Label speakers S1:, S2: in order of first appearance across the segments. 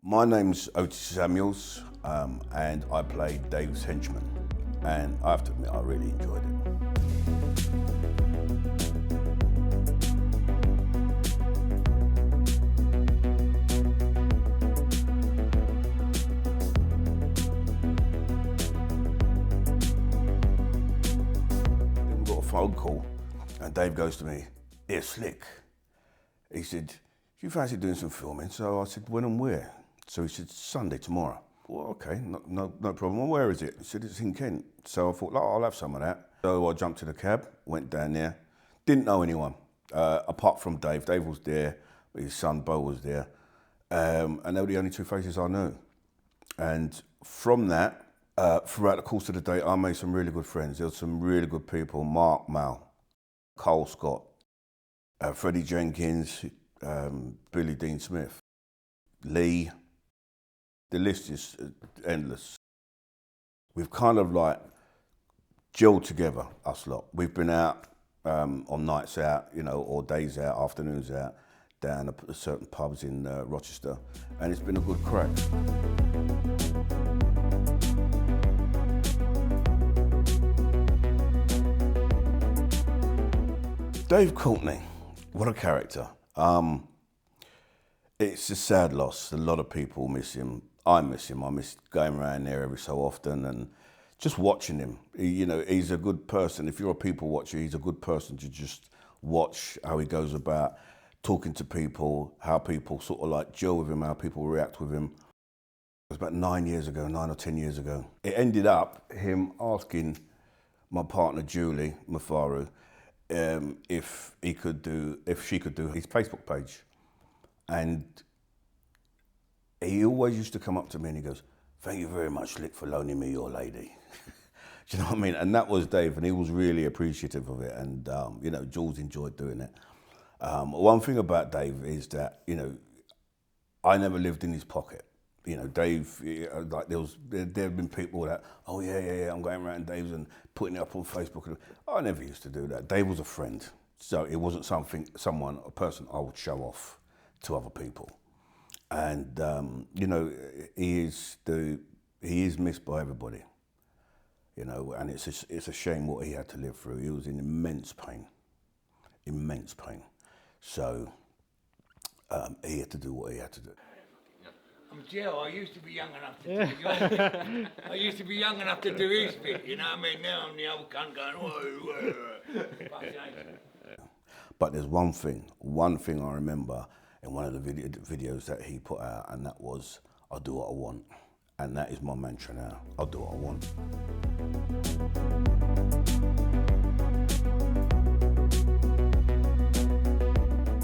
S1: My name's Otis Samuels, and I played Dave's henchman. And I have to admit, I really enjoyed it. Then we got a phone call, and Dave goes to me, "Yeah, Slick." He said, "Do you fancy doing some filming?" So I said, "When and where?" So he said, "Sunday, tomorrow." Well, okay, no problem. Well, where is it? He said, "It's in Kent." So I thought, "Oh, I'll have some of that." So I jumped in a cab, went down there. Didn't know anyone, apart from Dave. Dave was there, his son Bo was there. And they were the only two faces I knew. And from that, throughout the course of the day, I made some really good friends. There were some really good people: Mark Mal, Cole Scott, Freddie Jenkins, Billy Dean Smith, Lee. The list is endless. We've kind of like gelled together, us lot. We've been out on nights out, or days out, afternoons out, down at certain pubs in Rochester, and it's been a good crack. Dave Courtney, what a character. It's a sad loss. A lot of people miss him. I miss him. I miss going around there every so often and just watching him. He's a good person. If you're a people watcher, he's a good person to just watch how he goes about talking to people, how people sort of like gel with him, how people react with him. It was about 9 or 10 years ago. It ended up him asking my partner Julie Mafaru if she could do his Facebook page. And he always used to come up to me and he goes, "Thank you very much, Slick, for loaning me your lady." Do you know what I mean? And that was Dave, and he was really appreciative of it. And, Jules enjoyed doing it. One thing about Dave is that, I never lived in his pocket. Dave, like there have been people that, "Oh, yeah, I'm going around Dave's and putting it up on Facebook." I never used to do that. Dave was a friend. So it wasn't a person I would show off to other people. And, he is missed by everybody, and it's a shame what he had to live through. He was in immense pain. So he had to do what he had to do.
S2: I'm Joe. I used to be young enough to do his bit, you know what I mean? Now I'm the old cunt going, whoa.
S1: But there's one thing I remember in one of the videos that he put out, and that was, "I'll do what I want." And that is my mantra now. I'll do what I want.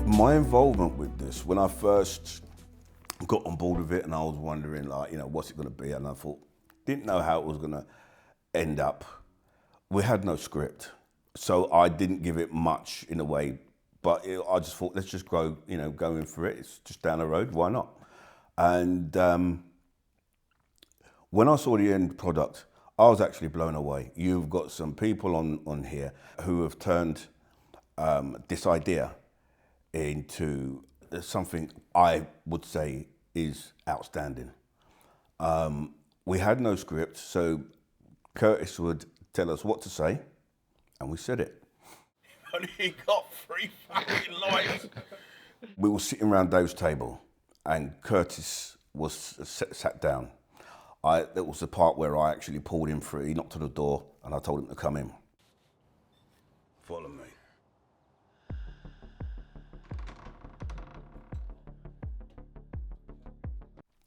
S1: My involvement with this, when I first got on board with it, and I was wondering, what's it going to be? And I didn't know how it was going to end up. We had no script, so I didn't give it much in a way. But I just thought, let's just go in for it. It's just down the road, why not? And when I saw the end product, I was actually blown away. You've got some people on here who have turned this idea into something I would say is outstanding. We had no script, so Curtis would tell us what to say, and we said it.
S2: He got 3 fucking lines.
S1: We were sitting around Dave's table, and Curtis was sat down. That was the part where I actually pulled him through. He knocked on the door, and I told him to come in. Follow me.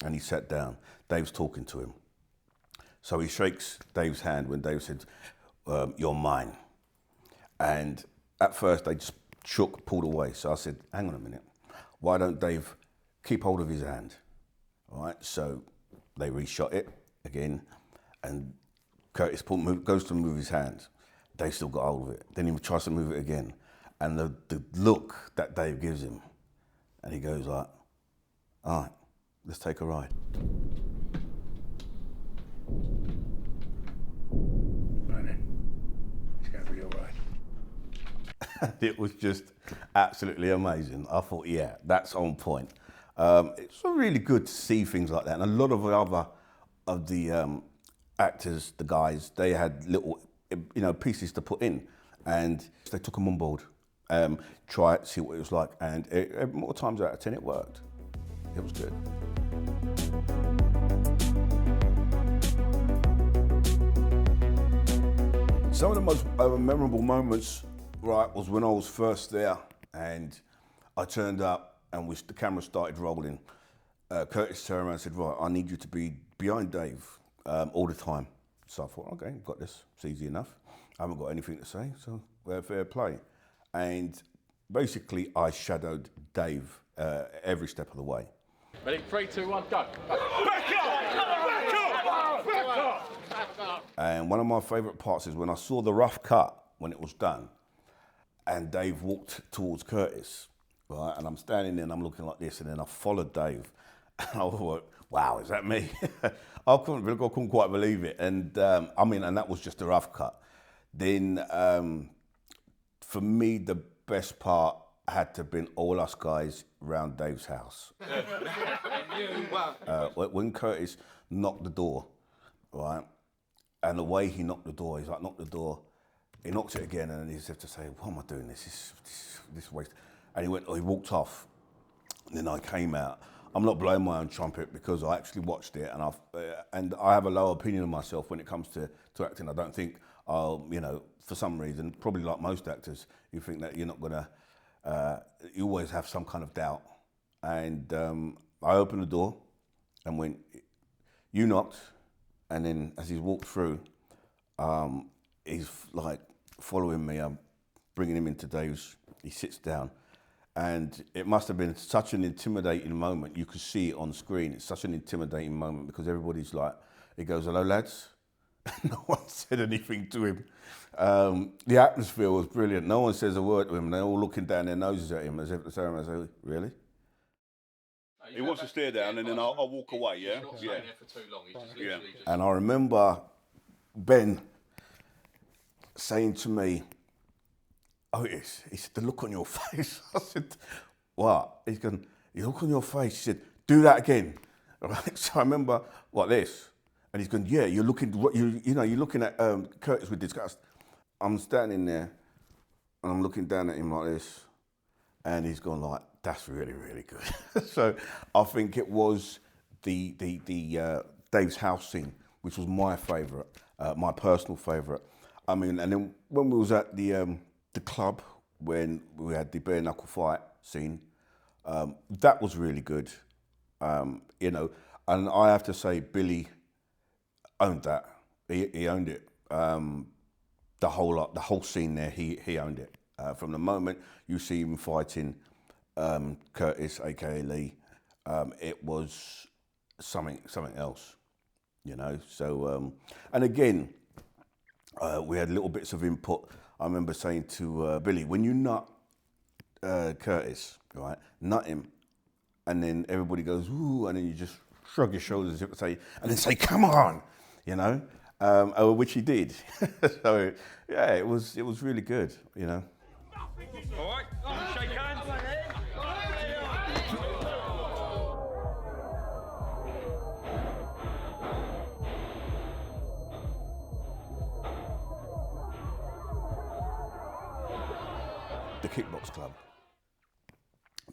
S1: And he sat down. Dave's talking to him. So he shakes Dave's hand when Dave said, "You're mine." And at first they just pulled away. So I said, "Hang on a minute. Why don't Dave keep hold of his hand?" All right, so they reshot it again, and Curtis goes to move his hand. Dave still got hold of it. Then he tries to move it again. And the look that Dave gives him, and he goes like, "All right, let's take a ride."
S2: Right then, it's going to be all right.
S1: It was just absolutely amazing. I thought, yeah, that's on point. It's really good to see things like that. And a lot of the other of the actors, the guys, they had little, pieces to put in, and they took them on board. Try it, see what it was like, and more times out of 10 it worked. It was good. Some of the most memorable moments, right, was when I was first there and I turned up and the camera started rolling. Curtis turned around and said, right, I need you to be behind Dave all the time. So I thought, okay, got this, it's easy enough. I haven't got anything to say, so fair play. And basically I shadowed Dave every step of the way.
S3: Ready? 3, 2, 1, go.
S1: And one of my favourite parts is when I saw the rough cut when it was done, and Dave walked towards Curtis, right? And I'm standing there and I'm looking like this, and then I followed Dave, and I thought, wow, is that me? I couldn't quite believe it, and and that was just a rough cut. Then for me, the best part had to have been all us guys round Dave's house. When Curtis knocked the door, right? And the way he knocked the door, he's like, knocked the door, he knocked it again, and he's have to say, what am I doing? This waste. And he walked off. And then I came out. I'm not blowing my own trumpet because I actually watched it, and I have a low opinion of myself when it comes to acting. I don't think for some reason, probably like most actors, you think that you're not gonna, you always have some kind of doubt. And I opened the door and went, you knocked. And then as he's walked through, he's like following me. I'm bringing him into Dave's. He sits down, and it must have been such an intimidating moment. You could see it on screen. It's such an intimidating moment because everybody's like, he goes, hello lads. No one said anything to him. The atmosphere was brilliant. No one says a word to him. They're all looking down their noses at him as if to say, really? He wants to stare down, and then I'll walk away, yeah?
S3: He's not staying there for too long. He's just literally just...
S1: And I remember Ben saying to me, Otis, he said, the look on your face. I said, what? He's going, the look on your face. He said, do that again. Right? So I remember, what, this? And he's going, yeah, you're looking at Curtis with disgust. I'm standing there, and I'm looking down at him like this, and he's gone like, that's really, really good. So I think it was the Dave's house scene, which was my favourite, my personal favourite. I mean, and then when we was at the club, when we had the bare knuckle fight scene, that was really good. And I have to say, Billy owned that. He owned it. The whole scene there, he owned it. From the moment you see him fighting Curtis, aka Lee, it was something else, So, and again, we had little bits of input. I remember saying to Billy, when you nut Curtis, right, nut him, and then everybody goes, ooh, and then you just shrug your shoulders as if to say, and then say, come on, which he did. So, yeah, it was really good,
S2: All right, shake hands.
S1: The Kickbox Club.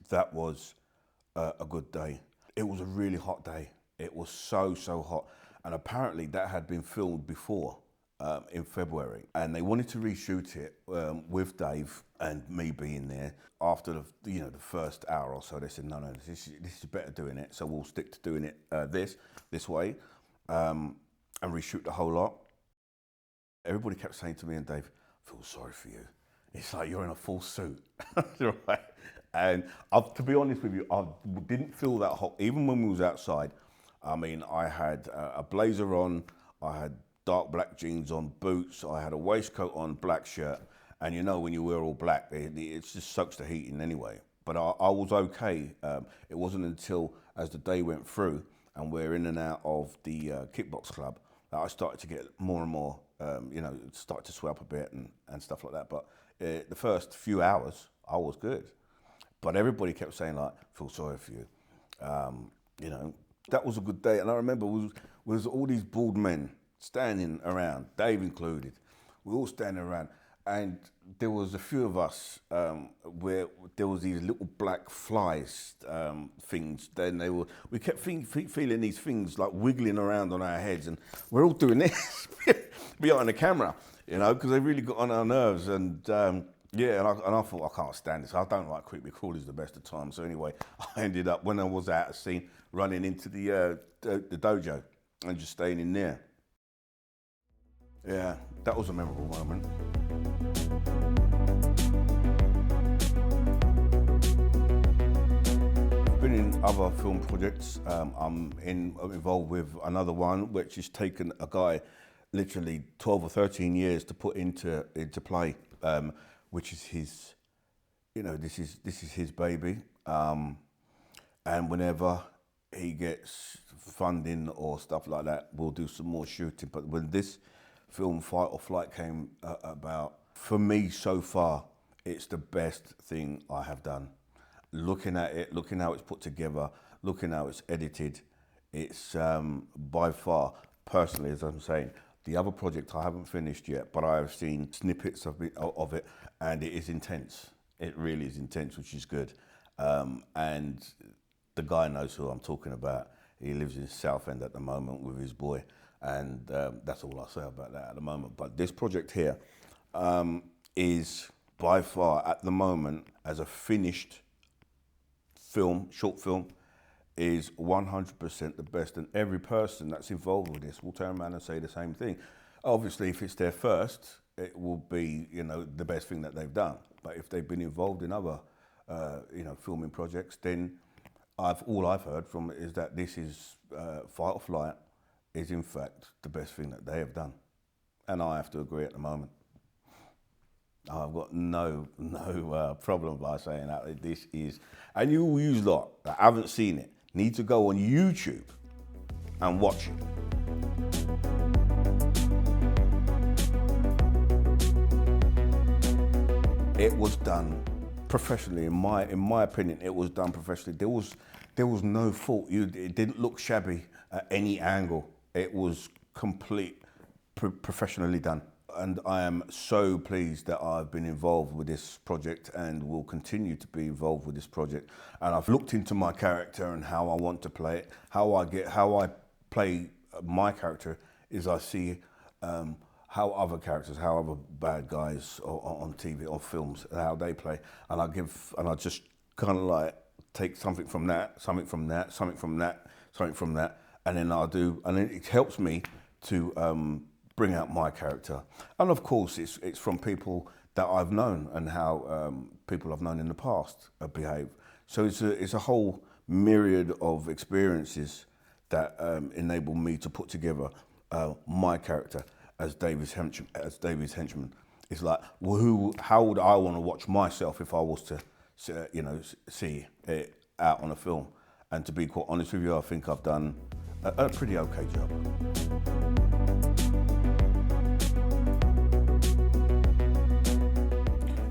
S1: That was a good day. It was a really hot day. It was so hot. And apparently that had been filmed before in February. And they wanted to reshoot it with Dave and me being there. After the first hour or so, they said, no, this is better doing it. So we'll stick to doing it this way and reshoot the whole lot. Everybody kept saying to me and Dave, I feel sorry for you. It's like you're in a full suit, right? And to be honest with you, I didn't feel that hot. Even when we was outside, I mean, I had a blazer on, I had dark black jeans on, boots, I had a waistcoat on, black shirt. And when you wear all black, it just soaks the heat in anyway. But I was okay. It wasn't until as the day went through and we're in and out of the Kickbox Club that I started to get more and more, started to swell up a bit and stuff like that. But the first few hours, I was good. But everybody kept saying, like, feel sorry for you. You know, that was a good day. And I remember was all these bald men standing around, Dave included. We were all standing around, and there was a few of us where there was these little black flies things. Then we kept feeling these things like wiggling around on our heads, and we're all doing this behind the camera, you know, because they really got on our nerves. And yeah, and I thought, I can't stand this. I don't like creepy crawlies the best of times. So anyway, I ended up, when I was out of scene, running into the dojo and just staying in there. Yeah, that was a memorable moment. I've been in other film projects. I'm involved with another one, which has taken a guy literally 12 or 13 years to put into play, which is his, you know, this is his baby. And whenever he gets funding or stuff like that, we'll do some more shooting. But when this film Fight or Flight came about, for me so far, it's the best thing I have done. Looking at it, looking how it's put together, looking how it's edited, it's by far, personally, as I'm saying, the other project I haven't finished yet, but I have seen snippets of it, and it is intense. It really is intense, which is good. And the guy knows who I'm talking about. He lives in Southend at the moment with his boy, and that's all I'll say about that at the moment. But this project here is by far, at the moment, as a finished film, short film, is 100% the best, and every person that's involved with this will turn around and say the same thing. Obviously, if it's their first, it will be, you know, the best thing that they've done. But if they've been involved in other, you know, filming projects, then all I've heard from it is that this is Fight or Flight is in fact the best thing that they have done, and I have to agree at the moment. I've got no problem by saying that this is, and you lot that haven't seen it need to go on YouTube and watch it. It was done professionally, in my opinion. It was done professionally. There was no fault. It didn't look shabby at any angle. It was complete professionally done. And I am so pleased that I've been involved with this project and will continue to be involved with this project. And I've looked into my character and how I want to play it. How I play my character is I see how other characters, how other bad guys on TV or films, how they play, and I just kind of like take something from that, something from that, something from that, something from that, and then and then it helps me to bring out my character. And of course, it's from people that I've known and how people I've known in the past behave. So it's a whole myriad of experiences that enable me to put together my character as David's henchman. It's like, well, how would I want to watch myself if I was to, you know, see it out on a film? And to be quite honest with you, I think I've done a pretty okay job.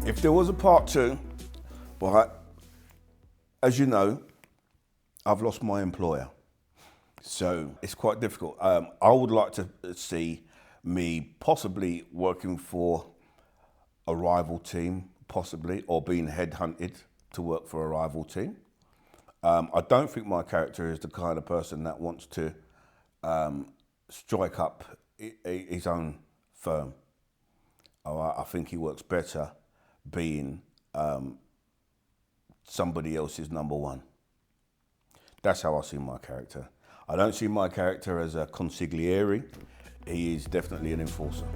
S1: If there was a part 2, well, as you know, I've lost my employer. So it's quite difficult. I would like to see me possibly working for a rival team, possibly, or being headhunted to work for a rival team. I don't think my character is the kind of person that wants to strike up his own firm. I think he works better being somebody else's number one. That's how I see my character. I don't see my character as a consigliere. He is definitely an enforcer.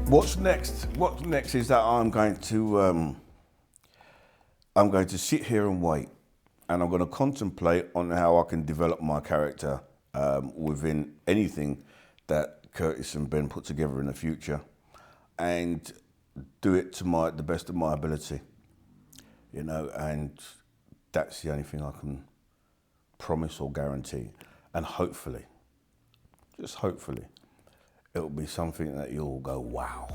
S1: What's next? What's next is that I'm going to sit here and wait, and I'm going to contemplate on how I can develop my character within anything that Curtis and Ben put together in the future, and do it to the best of my ability, you know, and that's the only thing I can promise or guarantee. And hopefully, just hopefully, it'll be something that you'll go, wow.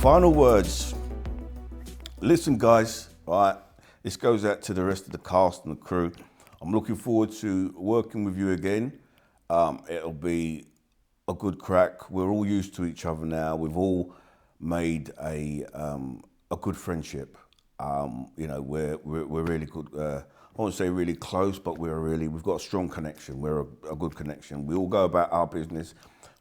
S1: Final words. Listen, guys, all right, this goes out to the rest of the cast and the crew. I'm looking forward to working with you again. It'll be a good crack. We're all used to each other now. We've all made a good friendship. You know, we're really good. I won't say really close, but we've got a strong connection. We're a good connection. We all go about our business.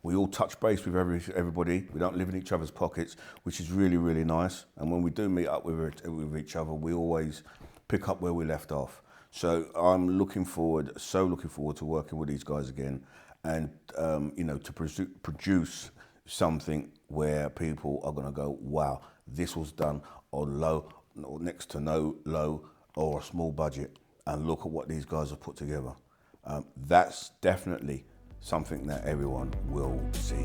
S1: We all touch base with everybody. We don't live in each other's pockets, which is really, really nice. And when we do meet up with each other, we always pick up where we left off. So I'm so looking forward to working with these guys again, and you know, to produce something where people are going to go, wow, this was done on low, or next to no low, or a small budget, and look at what these guys have put together. That's definitely something that everyone will see.